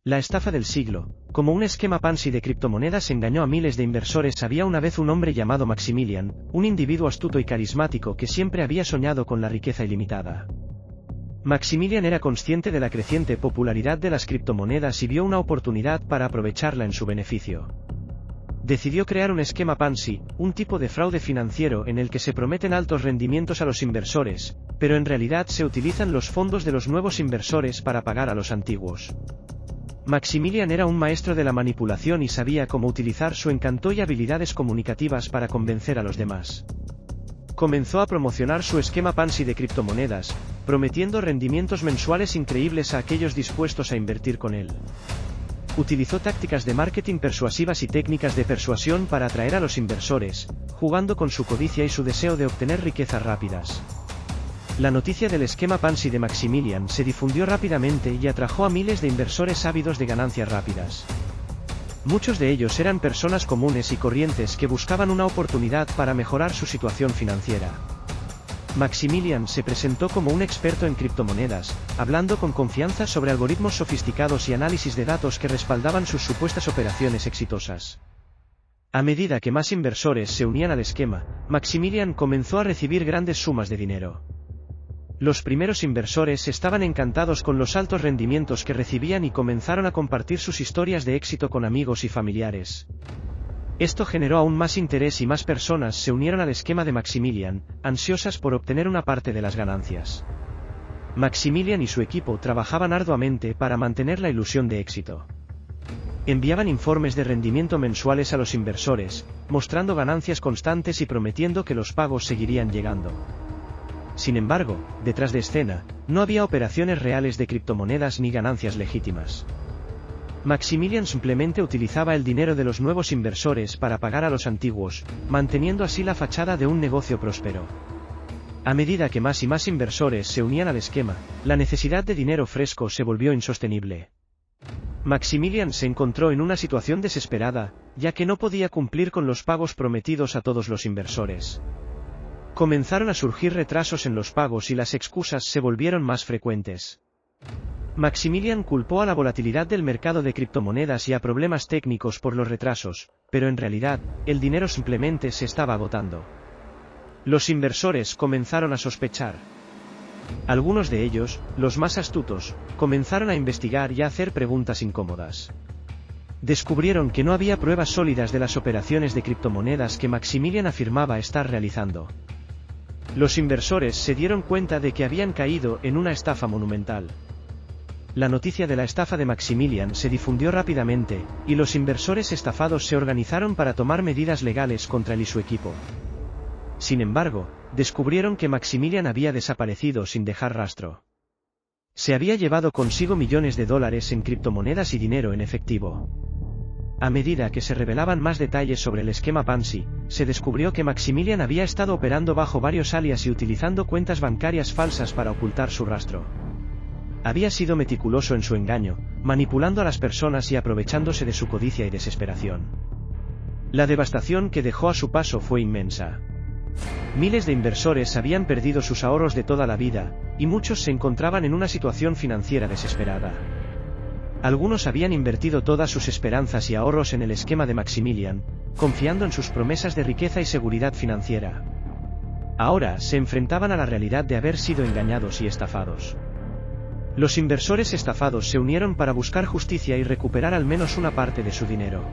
La estafa del siglo. Como un esquema Ponzi de criptomonedas engañó a miles de inversores. Había una vez un hombre llamado Maximilian, un individuo astuto y carismático que siempre había soñado con la riqueza ilimitada. Maximilian era consciente de la creciente popularidad de las criptomonedas y vio una oportunidad para aprovecharla en su beneficio. Decidió crear un esquema Ponzi, un tipo de fraude financiero en el que se prometen altos rendimientos a los inversores, pero en realidad se utilizan los fondos de los nuevos inversores para pagar a los antiguos. Maximilian era un maestro de la manipulación y sabía cómo utilizar su encanto y habilidades comunicativas para convencer a los demás. Comenzó a promocionar su esquema Ponzi de criptomonedas, prometiendo rendimientos mensuales increíbles a aquellos dispuestos a invertir con él. Utilizó tácticas de marketing persuasivas y técnicas de persuasión para atraer a los inversores, jugando con su codicia y su deseo de obtener riquezas rápidas. La noticia del esquema Ponzi de Maximilian se difundió rápidamente y atrajo a miles de inversores ávidos de ganancias rápidas. Muchos de ellos eran personas comunes y corrientes que buscaban una oportunidad para mejorar su situación financiera. Maximilian se presentó como un experto en criptomonedas, hablando con confianza sobre algoritmos sofisticados y análisis de datos que respaldaban sus supuestas operaciones exitosas. A medida que más inversores se unían al esquema, Maximilian comenzó a recibir grandes sumas de dinero. Los primeros inversores estaban encantados con los altos rendimientos que recibían y comenzaron a compartir sus historias de éxito con amigos y familiares. Esto generó aún más interés y más personas se unieron al esquema de Maximilian, ansiosas por obtener una parte de las ganancias. Maximilian y su equipo trabajaban arduamente para mantener la ilusión de éxito. Enviaban informes de rendimiento mensuales a los inversores, mostrando ganancias constantes y prometiendo que los pagos seguirían llegando. Sin embargo, detrás de escena, no había operaciones reales de criptomonedas ni ganancias legítimas. Maximilian simplemente utilizaba el dinero de los nuevos inversores para pagar a los antiguos, manteniendo así la fachada de un negocio próspero. A medida que más y más inversores se unían al esquema, la necesidad de dinero fresco se volvió insostenible. Maximilian se encontró en una situación desesperada, ya que no podía cumplir con los pagos prometidos a todos los inversores. Comenzaron a surgir retrasos en los pagos y las excusas se volvieron más frecuentes. Maximilian culpó a la volatilidad del mercado de criptomonedas y a problemas técnicos por los retrasos, pero en realidad, el dinero simplemente se estaba agotando. Los inversores comenzaron a sospechar. Algunos de ellos, los más astutos, comenzaron a investigar y a hacer preguntas incómodas. Descubrieron que no había pruebas sólidas de las operaciones de criptomonedas que Maximilian afirmaba estar realizando. Los inversores se dieron cuenta de que habían caído en una estafa monumental. La noticia de la estafa de Maximilian se difundió rápidamente, y los inversores estafados se organizaron para tomar medidas legales contra él y su equipo. Sin embargo, descubrieron que Maximilian había desaparecido sin dejar rastro. Se había llevado consigo millones de dólares en criptomonedas y dinero en efectivo. A medida que se revelaban más detalles sobre el esquema Ponzi, se descubrió que Maximilian había estado operando bajo varios alias y utilizando cuentas bancarias falsas para ocultar su rastro. Había sido meticuloso en su engaño, manipulando a las personas y aprovechándose de su codicia y desesperación. La devastación que dejó a su paso fue inmensa. Miles de inversores habían perdido sus ahorros de toda la vida, y muchos se encontraban en una situación financiera desesperada. Algunos habían invertido todas sus esperanzas y ahorros en el esquema de Maximilian, confiando en sus promesas de riqueza y seguridad financiera. Ahora se enfrentaban a la realidad de haber sido engañados y estafados. Los inversores estafados se unieron para buscar justicia y recuperar al menos una parte de su dinero.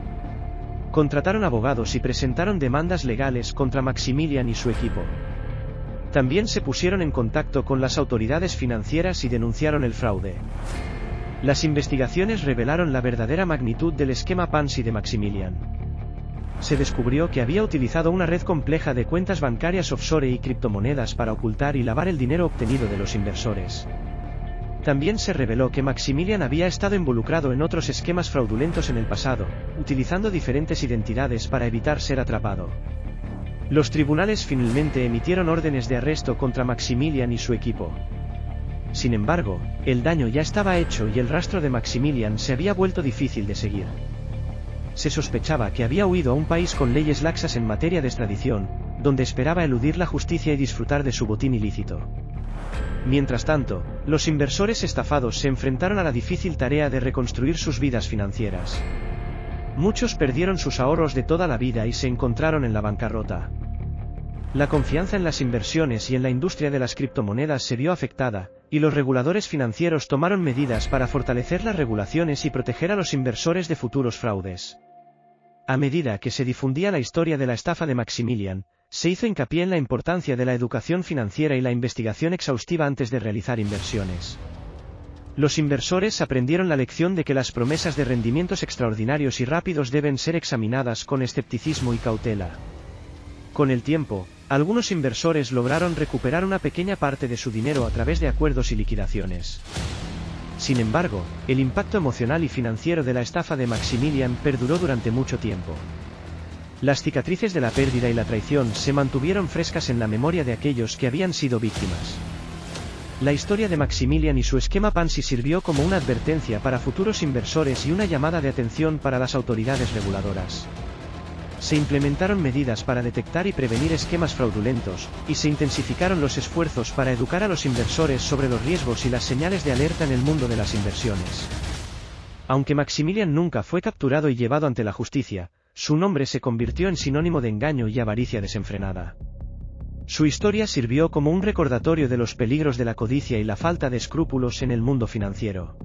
Contrataron abogados y presentaron demandas legales contra Maximilian y su equipo. También se pusieron en contacto con las autoridades financieras y denunciaron el fraude. Las investigaciones revelaron la verdadera magnitud del esquema Ponzi de Maximilian. Se descubrió que había utilizado una red compleja de cuentas bancarias offshore y criptomonedas para ocultar y lavar el dinero obtenido de los inversores. También se reveló que Maximilian había estado involucrado en otros esquemas fraudulentos en el pasado, utilizando diferentes identidades para evitar ser atrapado. Los tribunales finalmente emitieron órdenes de arresto contra Maximilian y su equipo. Sin embargo, el daño ya estaba hecho y el rastro de Maximilian se había vuelto difícil de seguir. Se sospechaba que había huido a un país con leyes laxas en materia de extradición, donde esperaba eludir la justicia y disfrutar de su botín ilícito. Mientras tanto, los inversores estafados se enfrentaron a la difícil tarea de reconstruir sus vidas financieras. Muchos perdieron sus ahorros de toda la vida y se encontraron en la bancarrota. La confianza en las inversiones y en la industria de las criptomonedas se vio afectada, y los reguladores financieros tomaron medidas para fortalecer las regulaciones y proteger a los inversores de futuros fraudes. A medida que se difundía la historia de la estafa de Maximilian, se hizo hincapié en la importancia de la educación financiera y la investigación exhaustiva antes de realizar inversiones. Los inversores aprendieron la lección de que las promesas de rendimientos extraordinarios y rápidos deben ser examinadas con escepticismo y cautela. Con el tiempo, algunos inversores lograron recuperar una pequeña parte de su dinero a través de acuerdos y liquidaciones. Sin embargo, el impacto emocional y financiero de la estafa de Maximilian perduró durante mucho tiempo. Las cicatrices de la pérdida y la traición se mantuvieron frescas en la memoria de aquellos que habían sido víctimas. La historia de Maximilian y su esquema Ponzi sirvió como una advertencia para futuros inversores y una llamada de atención para las autoridades reguladoras. Se implementaron medidas para detectar y prevenir esquemas fraudulentos, y se intensificaron los esfuerzos para educar a los inversores sobre los riesgos y las señales de alerta en el mundo de las inversiones. Aunque Maximilian nunca fue capturado y llevado ante la justicia, su nombre se convirtió en sinónimo de engaño y avaricia desenfrenada. Su historia sirvió como un recordatorio de los peligros de la codicia y la falta de escrúpulos en el mundo financiero.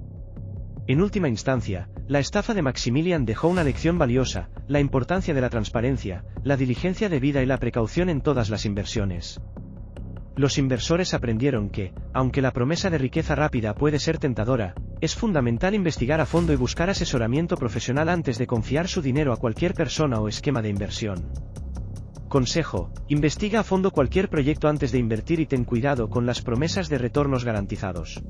En última instancia, la estafa de Maximilian dejó una lección valiosa: la importancia de la transparencia, la diligencia debida y la precaución en todas las inversiones. Los inversores aprendieron que, aunque la promesa de riqueza rápida puede ser tentadora, es fundamental investigar a fondo y buscar asesoramiento profesional antes de confiar su dinero a cualquier persona o esquema de inversión. Consejo: investiga a fondo cualquier proyecto antes de invertir y ten cuidado con las promesas de retornos garantizados.